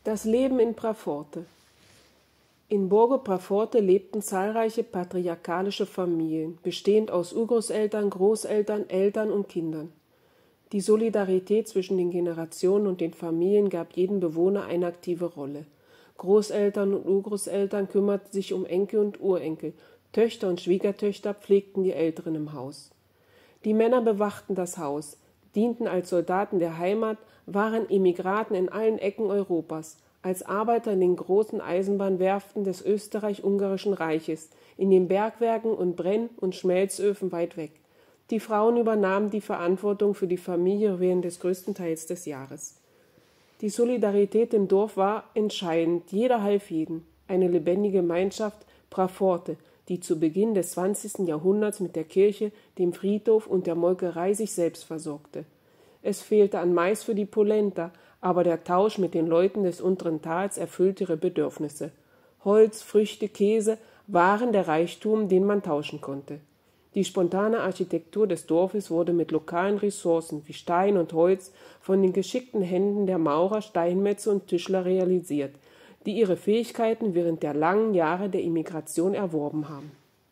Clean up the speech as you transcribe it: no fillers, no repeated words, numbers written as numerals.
Das Leben in Praforte. In Borgo Praforte lebten zahlreiche patriarchalische Familien, bestehend aus Urgroßeltern, Großeltern, Eltern und Kindern. Die Solidarität zwischen den Generationen und den Familien gab jedem Bewohner eine aktive Rolle. Großeltern und Urgroßeltern kümmerten sich um Enkel und Urenkel, Töchter und Schwiegertöchter pflegten die Älteren im Haus. Die Männer bewachten das Haus, dienten als Soldaten der Heimat, waren Emigranten in allen Ecken Europas, als Arbeiter in den großen Eisenbahnwerften des Österreich-Ungarischen Reiches, in den Bergwerken und Brenn- und Schmelzöfen weit weg. Die Frauen übernahmen die Verantwortung für die Familie während des größten Teils des Jahres. Die Solidarität im Dorf war entscheidend, jeder half jedem. Eine lebendige Gemeinschaft, Praforte, die zu Beginn des 20. Jahrhunderts mit der Kirche, dem Friedhof und der Molkerei sich selbst versorgte. Es fehlte an Mais für die Polenta, aber der Tausch mit den Leuten des unteren Tals erfüllte ihre Bedürfnisse. Holz, Früchte, Käse waren der Reichtum, den man tauschen konnte. Die spontane Architektur des Dorfes wurde mit lokalen Ressourcen wie Stein und Holz von den geschickten Händen der Maurer, Steinmetze und Tischler realisiert, die ihre Fähigkeiten während der langen Jahre der Immigration erworben haben.